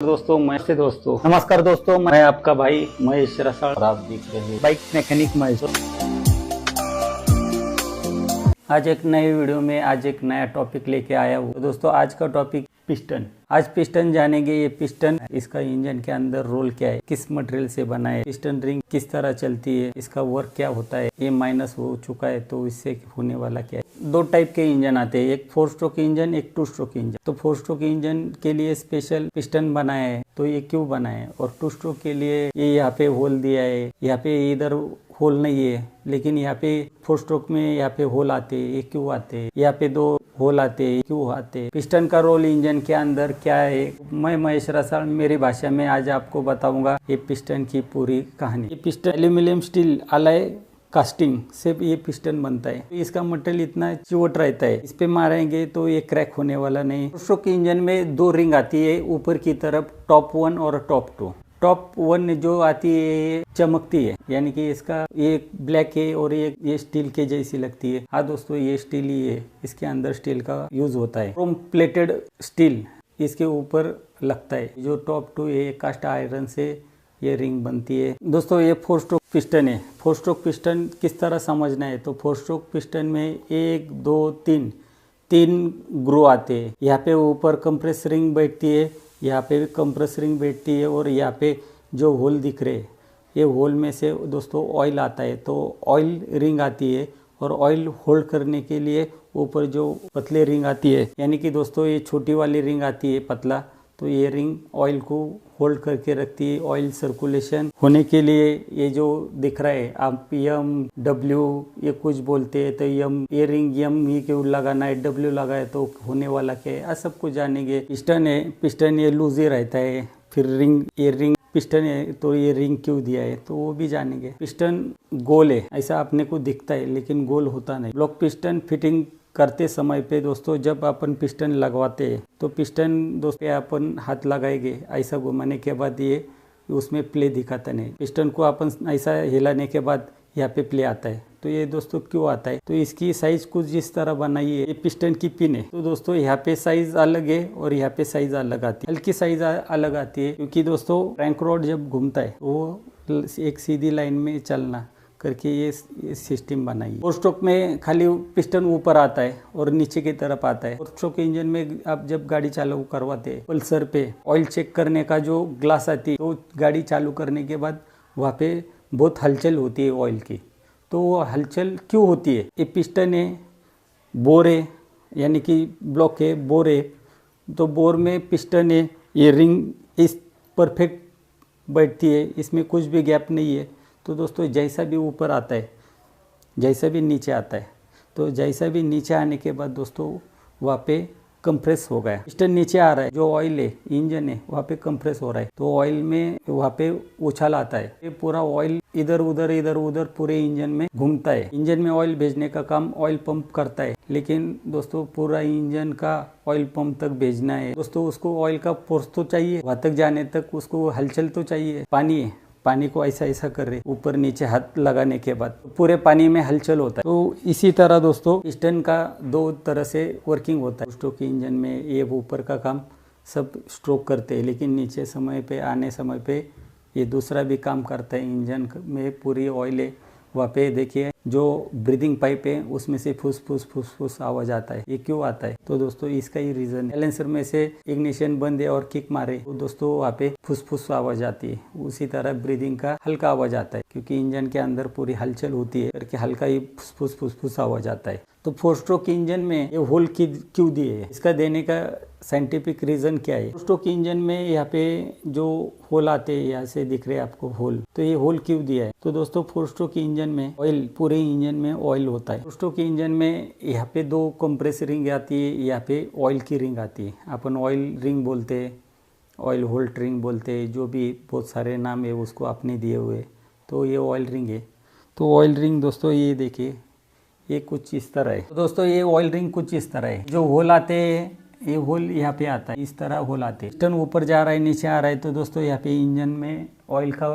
दोस्तों नमस्कार दोस्तों, मैं आपका भाई महेश रसाल और आप देख रहे हैं बाइक मैकेनिक महेश। आज एक नए वीडियो में आज एक नया टॉपिक लेके आया हूँ। तो दोस्तों आज का टॉपिक पिस्टन। आज पिस्टन जानेंगे। ये पिस्टन, इसका इंजन के अंदर रोल क्या है, किस मटेरियल से बना है, पिस्टन रिंग किस तरह चलती है, इसका वर्क क्या होता है, ये माइनस हो चुका है तो इससे होने वाला क्या है। दो टाइप के इंजन आते हैं, एक 4 स्ट्रोक इंजन, एक 2 स्ट्रोक इंजन। तो 4 स्ट्रोक इंजन के लिए स्पेशल पिस्टन बनाया है, तो ये क्यों बना है। और 2 स्ट्रोक के लिए ये यहाँ पे होल दिया है, यहाँ पे इधर होल नहीं है, लेकिन यहाँ पे 4 स्ट्रोक में यहाँ पे होल आते हैं। ये क्यों आते हैं, यहाँ पे 2 होल आते हैं, क्यों आते हैं, पिस्टन का रोल इंजन के अंदर क्या है। मैं महेश रसाल मेरी भाषा में आज आपको बताऊंगा ये पिस्टन की पूरी कहानी। ये piston aluminium steel alloy casting से ये पिस्टन बनता है। इसका मटेरियल इतना चिवट रहता है, इस पे मारेंगे तो ये क्रैक होने वाला नहीं। 2 स्ट्रोक इंजन में 2 रिंग आती है ऊपर की तरफ, टॉप 1 और टॉप 2। टॉप 1 जो आती है ये चमकती है, यानी कि इसका ये ब्लैक है और ये स्टील के जैसी लगती है। हाँ दोस्तों, ये स्टील ही है, इसके अंदर स्टील का यूज होता है। क्रोम प्लेटेड स्टील इसके ऊपर लगता है। जो टॉप 2 है कास्ट आयरन से ये रिंग बनती है। दोस्तों ये 4 स्ट्रोक पिस्टन है। 4 स्ट्रोक पिस्टन किस तरह समझना है, तो 4 स्ट्रोक पिस्टन में 1 2 3 ग्रू आते हैं। यहाँ पे ऊपर कंप्रेस रिंग बैठती है, यहाँ पे भी कंप्रेस रिंग बैठती है, और यहाँ पे जो होल दिख रहे हैं ये होल में से दोस्तों ऑयल आता है। तो ऑयल रिंग आती है, और ऑयल होल्ड करने के लिए ऊपर जो पतले रिंग आती है, यानी कि दोस्तों ये छोटी वाली रिंग आती है पतला, तो ये रिंग ऑयल को होल्ड करके रखती है। ऑयल सर्कुलेशन होने के लिए ये जो दिख रहा है, आप यम डब्ल्यू ये कुछ बोलते हैं, तो यम ये रिंग यम ही क्यों लगाना है, डब्ल्यू लगाए तो होने वाला क्या है, सब कुछ जानेंगे। पिस्टन है, पिस्टन ये लूज ही रहता है। फिर रिंग, ये रिंग पिस्टन है तो ये रिंग क्यों दिया है तो वो भी जानेंगे। पिस्टन गोल है, ऐसा अपने को दिखता है लेकिन गोल होता नहीं। ब्लॉक पिस्टन फिटिंग करते समय पे दोस्तों जब अपन पिस्टन लगवाते हैं तो पिस्टन दोस्तों अपन हाथ लगाएंगे, ऐसा घुमाने के बाद ये उसमें प्ले दिखाता नहीं। पिस्टन को अपन ऐसा हिलाने के बाद यहाँ पे प्ले आता है। तो ये दोस्तों क्यों आता है, तो इसकी साइज कुछ इस तरह बनाई है। ये पिस्टन की पिन है, तो दोस्तों यहाँ पे साइज अलग है और यहाँ पे साइज अलग आती है, हल्की साइज अलग आती है, क्योंकि दोस्तों क्रैंक रॉड जब घूमता है वो एक सीधी लाइन में चलना करके ये सिस्टम बनाई है। 4 स्ट्रोक में खाली पिस्टन ऊपर आता है और नीचे की तरफ आता है। 4 स्ट्रोक इंजन में आप जब गाड़ी चालू करवाते हैं, पल्सर पे ऑयल चेक करने का जो ग्लास आती है, तो गाड़ी चालू करने के बाद वहाँ पे बहुत हलचल होती है ऑयल की। तो वो हलचल क्यों होती है, ये पिस्टन है, बोर है, यानी कि ब्लॉक है, बोर है, तो बोर में पिस्टन है, ये रिंग इस परफेक्ट बैठती है, इसमें कुछ भी गैप नहीं है। तो दोस्तों जैसा भी ऊपर आता है, जैसा भी नीचे आता है, तो जैसा भी नीचे आने के बाद दोस्तों वहाँ पे कंप्रेस हो गया, पिस्टन नीचे आ रहा है, जो ऑयल है इंजन है वहाँ पे कंप्रेस हो रहा है, तो ऑयल में वहाँ पे उछाल आता है। ये पूरा ऑयल इधर उधर पूरे इंजन में घूमता है। इंजन में ऑयल भेजने का काम ऑयल पंप करता है, लेकिन दोस्तों पूरा इंजन का ऑयल पंप तक भेजना है दोस्तों, उसको ऑयल का फोर्स तो चाहिए, वहाँ तक जाने तक उसको हलचल तो चाहिए। पानी है, पानी को ऐसा कर रहे ऊपर नीचे हाथ लगाने के बाद पूरे पानी में हलचल होता है। तो इसी तरह दोस्तों पिस्टन का 2 तरह से वर्किंग होता है। स्ट्रोक इंजन में ये ऊपर का काम सब स्ट्रोक करते हैं, लेकिन नीचे समय पे आने समय पे ये दूसरा भी काम करता है। इंजन में पूरी ऑयल है, वहाँ पे देखिए जो ब्रीदिंग पाइप है उसमें से फुस फुस आवाज आता है। ये क्यों आता है, तो दोस्तों इसका ही रीजन है। बैलेंसर में से इग्निशन बंद है और किक मारे तो दोस्तों वहाँ पे फुस आवाज आती है। उसी तरह ब्रीदिंग का हल्का आवाज आता है, क्योंकि इंजन के अंदर पूरी हलचल होती है करके हल्का ही फुस आवाज आता है। तो 4 स्ट्रोक इंजन में ये होल क्यों दिए है, इसका देने का साइंटिफिक रीजन क्या है। 4 स्ट्रोक इंजन में यहाँ पे जो होल आते हैं, यहाँ से दिख रहे हैं आपको होल, तो ये होल क्यों दिया है, तो दोस्तों 4 स्ट्रोक इंजन में ऑयल, पूरे इंजन में ऑयल होता है। 4 स्ट्रोक इंजन में यहाँ पे 2 कंप्रेस रिंग आती है, यहाँ पे ऑयल की रिंग आती है। अपन ऑयल रिंग बोलते हैं, ऑयल होल्ड रिंग बोलते हैं, जो भी बहुत सारे नाम है उसको आपने दिए हुए। तो ये ऑयल रिंग है। तो ऑयल रिंग दोस्तों ये देखिए ये कुछ इस तरह है। तो दोस्तों ये ऑयल रिंग कुछ इस तरह है। जो होल आते हैं, ये होल यहाँ पे आता है, इस तरह होल आते हैं। पिस्टन ऊपर जा रहा है, नीचे आ रहा है, तो दोस्तों यहाँ पे इंजन में ऑयल का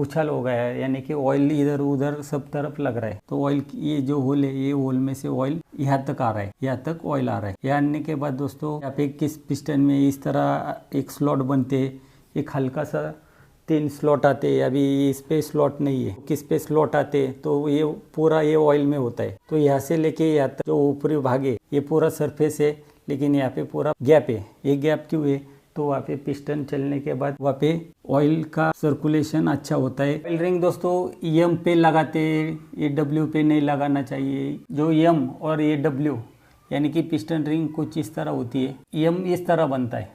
उछाल हो गया है, यानी कि ऑयल इधर उधर सब तरफ लग रहा है। तो ऑयल ये जो होल है, ये होल में से ऑयल यहाँ तक आ रहा है, यहाँ तक ऑयल आ रहा है। यहाँ आने के बाद दोस्तों यहाँ पे किस पिस्टन में इस तरह एक स्लॉट बनते, एक हल्का सा 3 स्लॉट आते। अभी इस पे स्लॉट नहीं है, किस पे स्लॉट आते तो ये पूरा ये ऑयल में होता है। तो यहाँ से लेके यहाँ तक जो ऊपरी भाग है ये पूरा सरफेस है, लेकिन यहाँ पे पूरा गैप है। ये गैप क्यों है? तो वहाँ पे पिस्टन चलने के बाद वहाँ पे ऑयल का सर्कुलेशन अच्छा होता है। ऑयल रिंग दोस्तों एम पे लगाते, ये डब्ल्यू पे नहीं लगाना चाहिए। जो एम और ये डब्ल्यू यानी कि पिस्टन रिंग कुछ इस तरह होती है, एम इस तरह बनता है,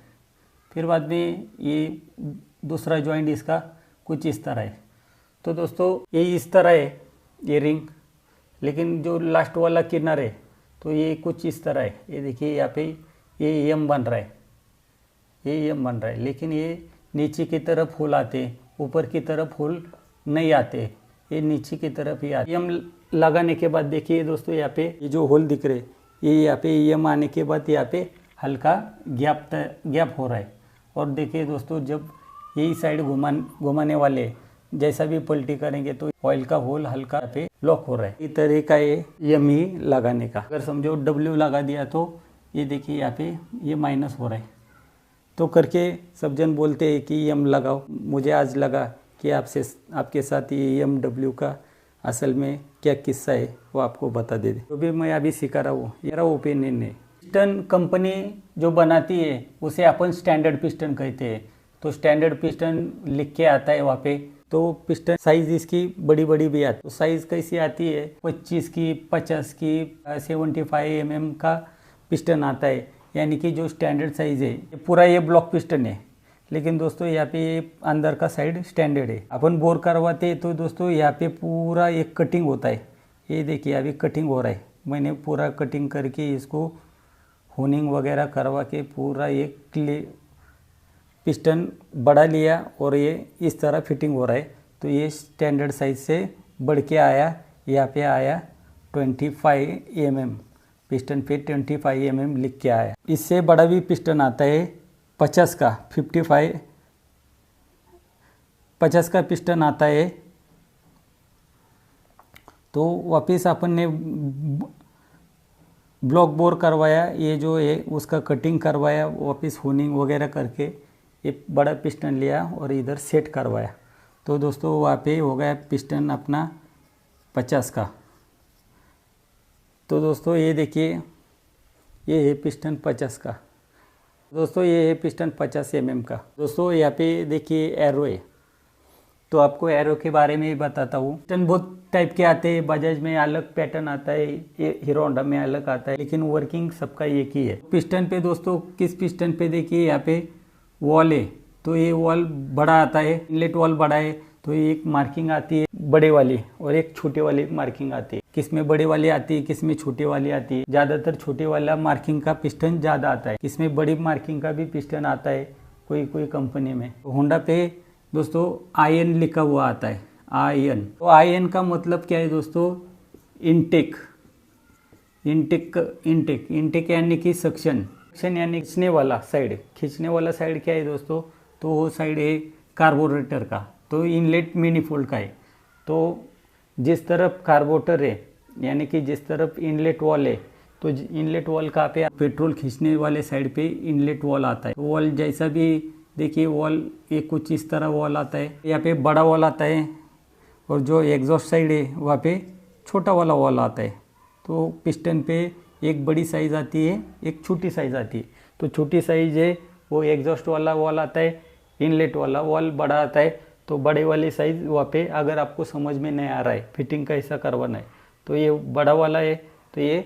फिर बाद में ये दूसरा जॉइंट इसका कुछ इस तरह है। तो दोस्तों ये इस तरह है ये रिंग, लेकिन जो लास्ट वाला किनार है तो ये कुछ इस तरह है। ये देखिए यहाँ पे ये एम बन रहा है, ये एम बन रहा है, लेकिन ये नीचे की तरफ होल आते, ऊपर की तरफ होल नहीं आते, ये नीचे की तरफ ही आते। एम लगाने के बाद देखिए दोस्तों यहाँ पे ये जो होल दिख रहे, ये यहाँ पे एम आने के बाद यहाँ पे हल्का गैप हो रहा है। और देखिए दोस्तों जब यही साइड घुमाने वाले जैसा भी पलटी करेंगे तो ऑयल का होल हल्का पे लॉक हो रहा है। इस तरीका है एम ही लगाने का। अगर समझो डब्ल्यू लगा दिया तो ये देखिए यहाँ पे ये माइनस हो रहा है। तो करके सब जन बोलते हैं कि एम लगाओ। मुझे आज लगा कि आपके साथ ये एम डब्ल्यू का असल में क्या किस्सा है वो आपको बता दे। जो भी मैं अभी सिखा रहा हूँ मेरा ओपिनियन है। पिस्टन कंपनी जो बनाती है उसे अपन स्टैंडर्ड पिस्टन कहते हैं। तो स्टैंडर्ड पिस्टन लिख के आता है वहाँ पे। तो पिस्टन साइज इसकी बड़ी बड़ी भी आती है। तो साइज कैसी आती है? 25 की, 50 की, 75 mm का पिस्टन आता है, यानी कि जो स्टैंडर्ड साइज है। पूरा ये ब्लॉक पिस्टन है, लेकिन दोस्तों यहाँ पे ये अंदर का साइड स्टैंडर्ड है। अपन बोर करवाते तो दोस्तों यहाँ पे पूरा एक कटिंग होता है। ये देखिए अभी कटिंग हो रहा है, मैंने पूरा कटिंग करके इसको होनिंग वगैरह करवा के पूरा एक पिस्टन बढ़ा लिया और ये इस तरह फिटिंग हो रहा है। तो ये स्टैंडर्ड साइज से बढ़ के आया, यहाँ पे आया 25 mm, पिस्टन पे 25 mm लिख के आया। इससे बड़ा भी पिस्टन आता है 50 का, 50 का पिस्टन आता है। तो वापस अपन ने ब्लॉक बोर करवाया, ये जो है उसका कटिंग करवाया, वापस होनिंग वगैरह करके ये बड़ा पिस्टन लिया और इधर सेट करवाया। तो दोस्तों वहाँ पे हो गया पिस्टन अपना 50 का। तो दोस्तों ये देखिए ये है पिस्टन 50 का। दोस्तों ये है पिस्टन 50 mm का। दोस्तों यहाँ पे देखिए एरो है, तो आपको एरो के बारे में ही बताता हूँ। पिस्टन बहुत टाइप के आते हैं, बजाज में अलग पैटर्न आता है, ये हीरो होंडा में अलग आता है, लेकिन वर्किंग सबका एक ही है। पिस्टन पे दोस्तों किस पिस्टन पे देखिए यहाँ पे वॉल है, तो ये वॉल बड़ा आता है, इनलेट वॉल बड़ा है, तो एक मार्किंग आती है बड़े वाली और एक छोटे वाली मार्किंग आती है। किस में बड़े वाली आती है, किस में छोटे वाली आती है। ज़्यादातर छोटे वाला मार्किंग का पिस्टन ज़्यादा आता है, किस में बड़ी मार्किंग का भी पिस्टन आता है कोई कोई कंपनी में। होंडा पे दोस्तों IN लिखा हुआ आता है, IN। तो IN का मतलब क्या है दोस्तों? इनटेक। इनटेक यानी कि सक्शन यानी खींचने वाला साइड। खींचने वाला साइड क्या है दोस्तों? तो वो साइड है कार्बोरेटर का, तो इनलेट मैनिफोल्ड का है। तो जिस तरफ कार्बोरेटर है यानी कि जिस तरफ इनलेट वॉल है, तो इनलेट वॉल का पे पेट्रोल खींचने वाले साइड पे इनलेट वॉल आता है। तो वॉल जैसा भी देखिए वॉल ये कुछ इस तरह वॉल आता है, यहाँ पे बड़ा वॉल आता है और जो एग्जॉस्ट साइड है वहाँ पे छोटा वाला वॉल आता है। तो पिस्टन पे एक बड़ी साइज़ आती है, एक छोटी साइज़ आती है। तो छोटी साइज़ है वो एग्जॉस्ट वाला वॉल आता है, इनलेट वाला वॉल बड़ा आता है। तो बड़े वाली साइज़ वहाँ पे अगर आपको समझ में नहीं आ रहा है फिटिंग कैसा करवाना है, तो ये बड़ा वाला है तो ये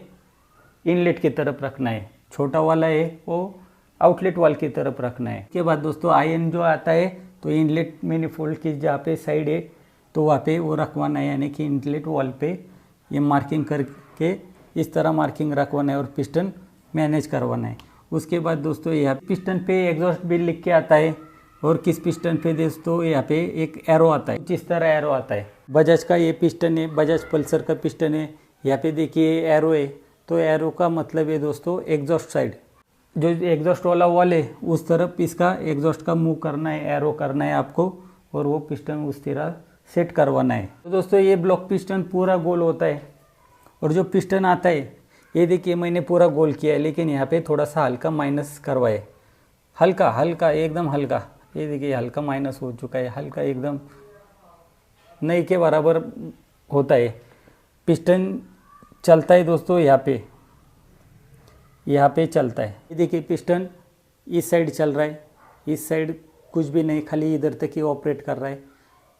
इनलेट की तरफ रखना है, छोटा वाला है वो आउटलेट वॉल की तरफ रखना है। इसके बाद दोस्तों IN जो आता है तो इनलेट मैनिफोल्ड की जहाँ पे साइड है तो वहाँ पे वो रखवाना है, यानी कि इनलेट वॉल पे ये मार्किंग करके इस तरह मार्किंग रखवाना है और पिस्टन मैनेज करवाना है। उसके बाद दोस्तों यहाँ पिस्टन पे एग्जॉस्ट भी लिख के आता है और किस पिस्टन पे दोस्तों यहाँ पे एक एरो आता है, जिस तरह एरो आता है। बजाज का ये पिस्टन है, बजाज पल्सर का पिस्टन है। यहाँ पे देखिए एरो है, तो एरो का मतलब है दोस्तों एग्जॉस्ट साइड। जो एग्जॉस्ट वाला वॉल है उस तरफ इसका एग्जॉस्ट का मूव करना है, एरो करना है आपको, और वो पिस्टन उस तरह सेट करवाना है। तो दोस्तों ये ब्लॉक पिस्टन पूरा गोल होता है और जो पिस्टन आता है ये देखिए मैंने पूरा गोल किया है, लेकिन यहाँ पे थोड़ा सा हल्का माइनस करवाए, हल्का हल्का एकदम हल्का, ये देखिए हल्का माइनस हो चुका है, हल्का एकदम नई के बराबर होता है। पिस्टन चलता है दोस्तों यहाँ पे चलता है। ये देखिए पिस्टन इस साइड चल रहा है, इस साइड कुछ भी नहीं, खाली इधर तक ही ऑपरेट कर रहा है,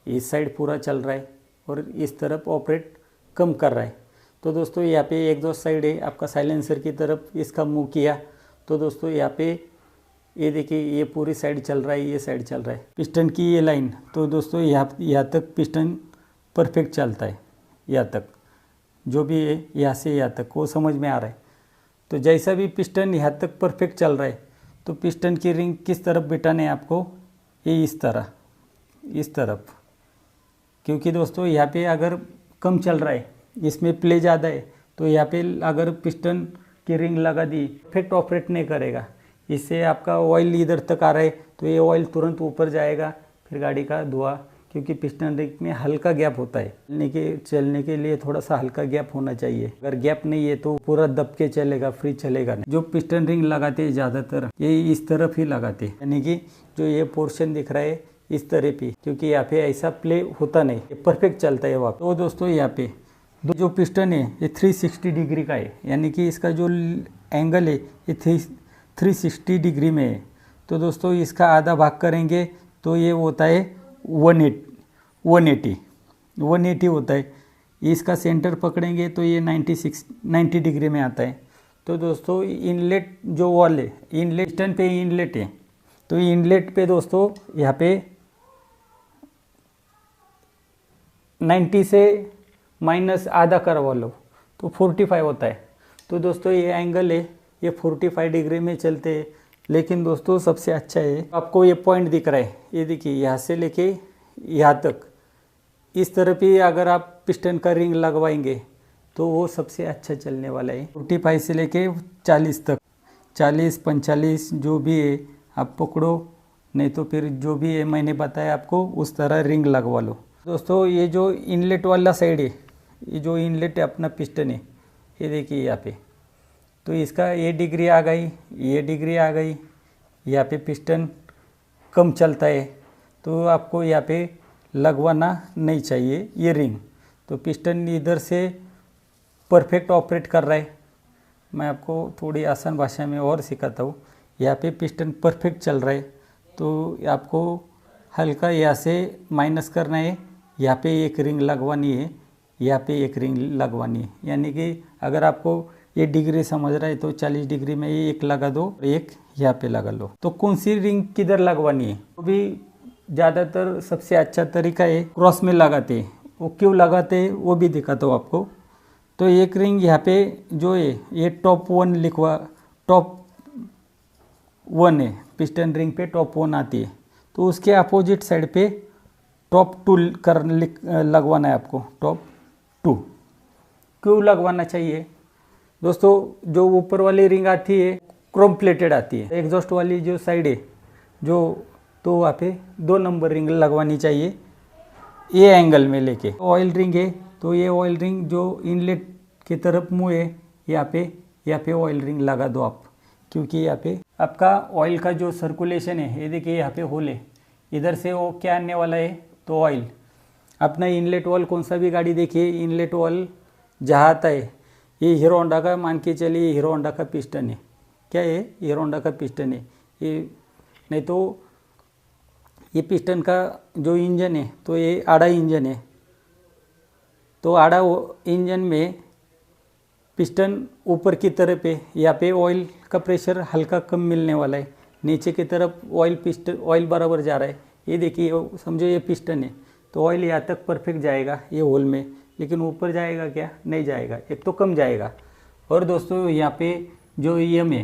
इस साइड पूरा चल रहा है और इस तरफ ऑपरेट कम कर रहा है। तो दोस्तों यहाँ पे एग्जॉस्ट साइड है आपका साइलेंसर की तरफ, इसका मुंह किया तो दोस्तों यहाँ पे ये देखिए ये पूरी साइड चल रहा है, ये साइड चल रहा है पिस्टन की ये लाइन। तो दोस्तों यहाँ तक पिस्टन परफेक्ट चलता है, यहाँ तक जो भी है यहाँ से यहाँ तक वो समझ में आ रहा है। तो जैसा भी पिस्टन यहाँ तक परफेक्ट चल रहा है तो पिस्टन की रिंग किस तरफ बिठाने है आपको, ये इस तरफ, क्योंकि दोस्तों यहाँ पे अगर कम चल रहा है, इसमें प्ले ज़्यादा है, तो यहाँ पे अगर पिस्टन की रिंग लगा दी परफेक्ट ऑपरेट नहीं करेगा। इससे आपका ऑयल इधर तक आ रहा है तो ये ऑयल तुरंत ऊपर जाएगा, फिर गाड़ी का धुआं, क्योंकि पिस्टन रिंग में हल्का गैप होता है, चलने के लिए थोड़ा सा हल्का गैप होना चाहिए। अगर गैप नहीं है तो पूरा दब के चलेगा, फ्री चलेगा नहीं। जो पिस्टन रिंग लगाते हैं ज़्यादातर ये इस तरफ ही लगाते हैं, यानी कि जो ये पोर्शन दिख रहा है इस तरह पे, क्योंकि यहाँ पे ऐसा प्ले होता नहीं, परफेक्ट चलता है वहाँ। तो दोस्तों यहाँ पे जो पिस्टन है ये 360 डिग्री का है, यानी कि इसका जो एंगल है ये 360 डिग्री में है। तो दोस्तों इसका आधा भाग करेंगे तो ये होता है 180 होता है। इसका सेंटर पकड़ेंगे तो ये 90 डिग्री में आता है। तो दोस्तों इनलेट जो वॉल है, इनलेट पिस्टन पे इनलेट है, तो इनलेट पे दोस्तों यहाँ पे 90 से माइनस आधा करवा लो तो 45 होता है। तो दोस्तों ये एंगल है ये 45 डिग्री में चलते हैं। लेकिन दोस्तों सबसे अच्छा है, आपको ये पॉइंट दिख रहा है, ये देखिए यहाँ से लेके यहाँ तक इस तरफ ही अगर आप पिस्टन का रिंग लगवाएंगे तो वो सबसे अच्छा चलने वाला है। 45 से लेके 40 तक, 40-45 जो भी है आप पकड़ो, नहीं तो फिर जो भी है मैंने बताया आपको उस तरह रिंग लगवा लो। दोस्तों ये जो इनलेट वाला साइड है, ये जो इनलेट है अपना पिस्टन है, ये देखिए यहाँ पे, तो इसका ये डिग्री आ गई, ये डिग्री आ गई, यहाँ पे पिस्टन कम चलता है तो आपको यहाँ पे लगवाना नहीं चाहिए ये रिंग। तो पिस्टन इधर से परफेक्ट ऑपरेट कर रहा है। मैं आपको थोड़ी आसान भाषा में और सिखाता हूँ। यहाँ पे पिस्टन परफेक्ट चल रहा है तो आपको हल्का यहाँ से माइनस करना है, यहाँ पे एक रिंग लगवानी है, यहाँ पे एक रिंग लगवानी है। यानी कि अगर आपको ये डिग्री समझ रहा है तो 40 डिग्री में ये एक लगा दो, एक यहाँ पे लगा लो। तो कौन सी रिंग किधर लगवानी है, वो भी ज़्यादातर सबसे अच्छा तरीका है क्रॉस में लगाते हैं। वो क्यों लगाते हैं वो भी दिखाता हूँ आपको। तो एक रिंग यहाँ पे जो है ये टॉप 1 है, पिस्टन रिंग पे टॉप 1 आती है, तो उसके अपोजिट साइड पे टॉप 2 लगवाना है आपको। टॉप 2 क्यों लगवाना चाहिए दोस्तों, जो ऊपर वाली रिंग आती है क्रोम प्लेटेड आती है, एग्जॉस्ट वाली जो साइड है जो, तो वहाँ पे 2 नंबर रिंग लगवानी चाहिए ये एंगल में लेके। ऑयल रिंग है तो ये ऑयल रिंग जो इनलेट की तरफ मुँह है यहाँ पे ऑयल रिंग लगा दो आप, क्योंकि यहाँ पे आपका ऑयल का जो सर्कुलेशन है, ये देखिए यहाँ पे होल है, इधर से वो क्या आने वाला है तो ऑयल। अपना इनलेट ऑयल कौन सा भी गाड़ी देखिए, इनलेट ऑयल जहाँ आता है, ये हीरो होंडा का मान के चलिए, हीरो होंडा का पिस्टन है, क्या है हीरो होंडा का पिस्टन है ये, नहीं तो ये पिस्टन का जो इंजन है तो ये आड़ा इंजन है, तो आड़ा इंजन में पिस्टन ऊपर की तरफ है, यहाँ पे ऑयल का प्रेशर हल्का कम मिलने वाला है, नीचे की तरफ ऑयल बराबर जा रहा है। ये देखिए समझो ये पिस्टन है तो ऑयल यहाँ तक परफेक्ट जाएगा ये होल में, लेकिन ऊपर जाएगा क्या, नहीं जाएगा, एक तो कम जाएगा। और दोस्तों यहाँ पे जो ईएम है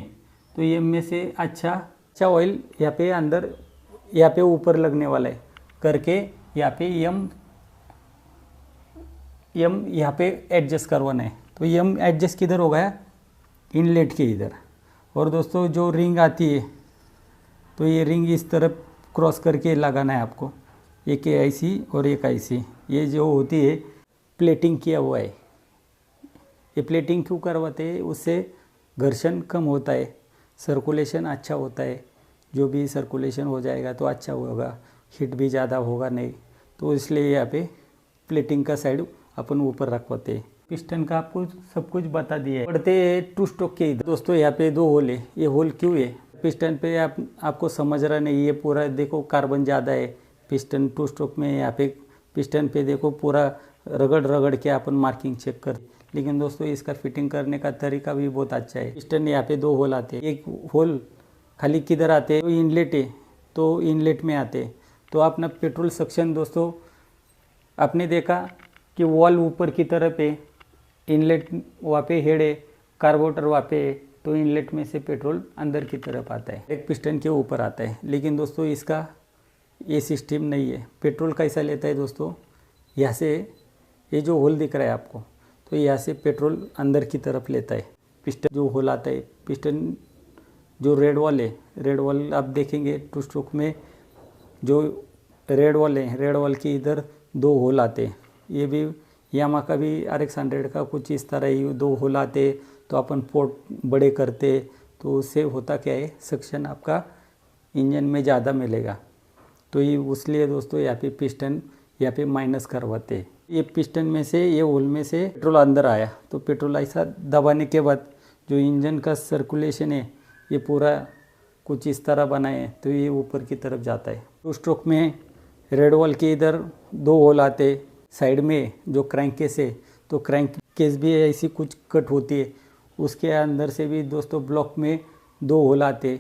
तो ईएम में से अच्छा ऑयल यहाँ पे अंदर, यहाँ पे ऊपर लगने वाला है करके, यहाँ पे ईएम यहाँ पे एडजस्ट करवाना है। तो ईएम एडजस्ट किधर हो गया, इनलेट के इधर। और दोस्तों जो रिंग आती है तो ये रिंग इस तरफ क्रॉस करके लगाना है आपको, एक ऐसी और एक ऐसी, ये जो होती है प्लेटिंग किया हुआ है। ये प्लेटिंग क्यों करवाते हैं? उससे घर्षण कम होता है, सर्कुलेशन अच्छा होता है। जो भी सर्कुलेशन हो जाएगा तो अच्छा होगा, हीट भी ज़्यादा होगा नहीं, तो इसलिए यहाँ पे प्लेटिंग का साइड अपन ऊपर रखवाते हैं। पिस्टन का आपको सब कुछ बता दिया है। बढ़ते टू स्ट्रोक के इधर दोस्तों, यहाँ पे 2 होल है। ये होल क्यों है? पिस्टन पे आपको समझ रहा नहीं, ये पूरा देखो कार्बन ज़्यादा है पिस्टन टू स्ट्रोक में। यहाँ पे पिस्टन पे देखो पूरा रगड़ रगड़ के अपन मार्किंग चेक कर। लेकिन दोस्तों इसका फिटिंग करने का तरीका भी बहुत अच्छा है। पिस्टन यहाँ पे 2 होल आते हैं। एक होल खाली किधर आते हैं? तो इनलेट है, तो इनलेट में आते हैं। तो अपना पेट्रोल सक्शन दोस्तों आपने देखा कि वॉल ऊपर की तरफ है, इनलेट वहाँ पे हेड है, कार्बोरेटर वहाँ पे है, तो इनलेट में से पेट्रोल अंदर की तरफ आता है, एक पिस्टन के ऊपर आता है। लेकिन दोस्तों इसका ये सिस्टम नहीं है। पेट्रोल कैसा लेता है दोस्तों? यहाँ से ये जो होल दिख रहा है आपको, तो यहाँ से पेट्रोल अंदर की तरफ लेता है। पिस्टन जो होल आता है, पिस्टन जो रेड वॉल है, रेड वॉल आप देखेंगे टू स्ट्रोक में जो रेड वॉल है, रेड वॉल के इधर 2 होल आते हैं। ये भी यामा का भी RX 100 का कुछ इस तरह ही 2 होल आते। तो अपन पोर्ट बड़े करते तो उससे होता क्या है, सक्शन आपका इंजन में ज़्यादा मिलेगा। तो ये उसलिए दोस्तों यहाँ पे पिस्टन यहाँ पे माइनस करवाते हैं। ये पिस्टन में से, ये होल में से पेट्रोल अंदर आया, तो पेट्रोल ऐसा दबाने के बाद जो इंजन का सर्कुलेशन है ये पूरा कुछ इस तरह बनाए, तो ये ऊपर की तरफ जाता है। टू स्ट्रोक में रेड वॉल के इधर 2 होल आते, साइड में जो क्रैंक केस है, तो क्रैंक केस भी ऐसी कुछ कट होती है, उसके अंदर से भी दोस्तों ब्लॉक में 2 होल आते,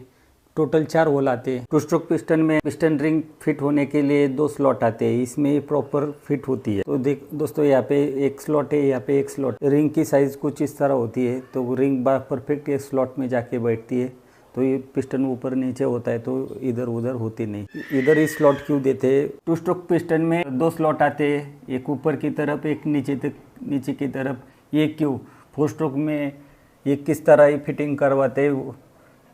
टोटल 4 होल आते। टू स्ट्रोक पिस्टन में पिस्टन रिंग फिट होने के लिए 2 स्लॉट आते हैं, इसमें प्रॉपर फिट होती है। तो देख दोस्तों यहाँ पे एक स्लॉट है, यहाँ पे एक स्लॉट। रिंग की साइज कुछ इस तरह होती है, तो रिंग परफेक्ट एक स्लॉट में जाके बैठती है। तो ये पिस्टन ऊपर नीचे होता है, तो इधर उधर होती नहीं। इधर ही स्लॉट क्यों देते हैं? टू स्ट्रोक पिस्टन में 2 स्लॉट आते हैं, एक ऊपर की तरफ, एक नीचे की तरफ। ये क्यों? 4 स्ट्रोक में ये किस तरह ही फिटिंग करवाते हैं,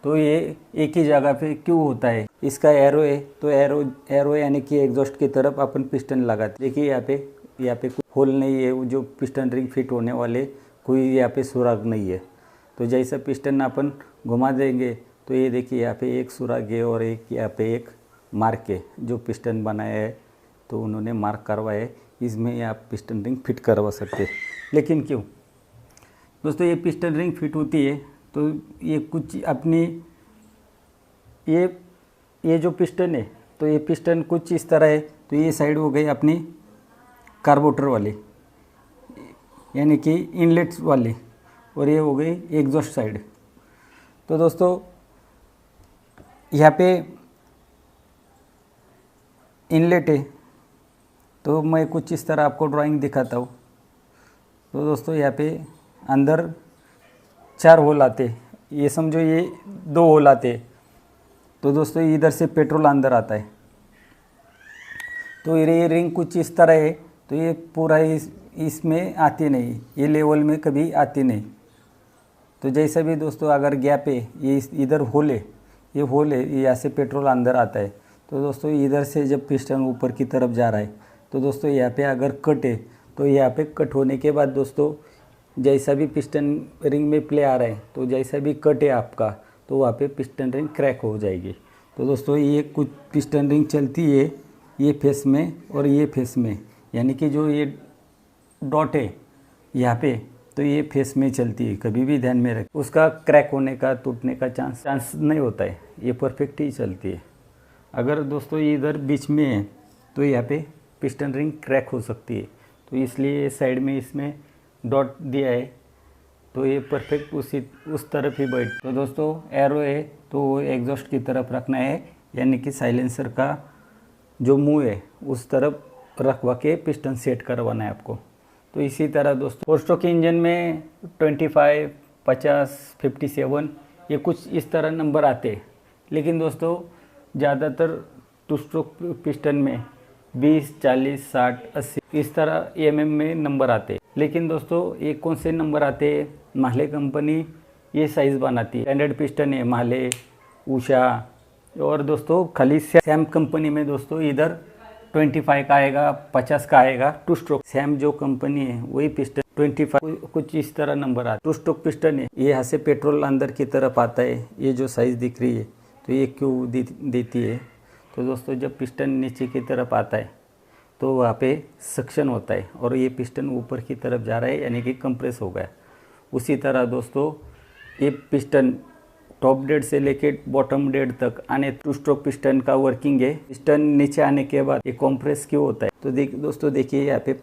तो ये एक ही जगह पे क्यों होता है? इसका एरो है, तो एरो यानी कि एग्जॉस्ट की तरफ अपन पिस्टन लगाते। देखिए यहाँ पे कोई होल नहीं है, जो पिस्टन रिंग फिट होने वाले कोई यहाँ पे सुराग नहीं है। तो जैसा पिस्टन अपन घुमा देंगे तो ये देखिए यहाँ पे एक सुराग है और एक यहाँ पे एक मार्क है। जो पिस्टन बनाया है तो उन्होंने मार्क करवाया है, इसमें आप पिस्टन रिंग फिट करवा सकते हैं। लेकिन क्यों दोस्तों ये पिस्टन रिंग फिट होती है? तो ये कुछ अपनी ये जो पिस्टन है, तो ये पिस्टन कुछ इस तरह है। तो ये साइड हो गई अपनी कार्बोरेटर वाली यानी कि इनलेट्स वाली, और ये हो गई एग्जॉस्ट साइड। तो दोस्तों यहाँ पे इनलेट है, तो मैं कुछ इस तरह आपको ड्राइंग दिखाता हूँ। तो दोस्तों यहाँ पे अंदर 4 होल आते, ये समझो ये 2 होल आते। तो दोस्तों इधर से पेट्रोल अंदर आता है, तो ये रिंग कुछ इस तरह है, तो ये पूरा इसमें आती नहीं, ये लेवल में कभी आती नहीं। तो जैसा भी दोस्तों अगर गैप है, ये इधर होल है, ये होल है, यहाँ से पेट्रोल अंदर आता है। तो दोस्तों इधर से जब पिस्टन ऊपर की तरफ जा रहा है, तो दोस्तों यहाँ पे अगर कट है, तो यहाँ पे कट होने के बाद दोस्तों जैसा भी पिस्टन रिंग में प्ले आ रहा है, तो जैसा भी कट है आपका, तो वहाँ पे पिस्टन रिंग क्रैक हो जाएगी। तो दोस्तों ये कुछ पिस्टन रिंग चलती है ये फेस में और ये फेस में, यानी कि जो ये डॉट है यहाँ पे, तो ये फेस में चलती है। कभी भी ध्यान में रख, उसका क्रैक होने का, टूटने का चांस नहीं होता है, ये परफेक्ट ही चलती है। अगर दोस्तों ये इधर बीच में है तो यहाँ पे पिस्टन रिंग क्रैक हो सकती है। तो इसलिए साइड में इसमें डॉट दिया है, तो ये परफेक्ट उस तरफ ही बैठ। तो दोस्तों एरो है तो वो एग्जॉस्ट की तरफ रखना है, यानी कि साइलेंसर का जो मुंह है उस तरफ रखवा के पिस्टन सेट करवाना है आपको। तो इसी तरह दोस्तों 4 स्ट्रोक इंजन में 25, 50, 57 ये कुछ इस तरह नंबर आते हैं। लेकिन दोस्तों ज़्यादातर 2 स्ट्रोक पिस्टन में 20, 40, 60, 80 इस तरह mm में नंबर आते हैं। लेकिन दोस्तों ये कौन से नंबर आते हैं? माहले कंपनी ये साइज़ बनाती है। स्टैंडर्ड पिस्टन है माहले, उषा, और दोस्तों खाली सैम कंपनी में दोस्तों इधर 25 का आएगा, 50 का आएगा। टू स्ट्रोक सैम जो कंपनी है वही पिस्टन 25 कुछ इस तरह नंबर आता है। टू स्ट्रोक पिस्टन है, ये यहाँ से पेट्रोल अंदर की तरफ आता है। ये जो साइज़ दिख रही है तो ये क्यों देती है, तो दोस्तों जब पिस्टन नीचे की तरफ आता है तो वहाँ पे सक्शन होता है और ये पिस्टन ऊपर की तरफ जा रहा है, यानी कि कंप्रेस हो गया। उसी तरह दोस्तों ये पिस्टन टॉप डेड से लेके बॉटम डेड तक आने टू स्ट्रोक पिस्टन का वर्किंग है। पिस्टन नीचे आने के बाद ये कंप्रेस क्यों होता है, तो दोस्तों देखिए यहाँ पे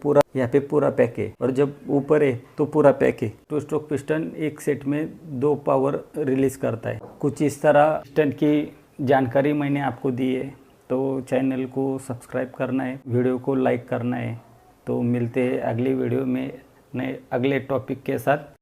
पूरा पैक है और जब ऊपर है तो पूरा पैक है। टू स्ट्रोक पिस्टन एक सेट में 2 पावर रिलीज करता है। कुछ इस तरह पिस्टन की जानकारी मैंने आपको दी है, तो चैनल को सब्सक्राइब करना है, वीडियो को लाइक करना है। तो मिलते हैं अगली वीडियो में नए अगले टॉपिक के साथ।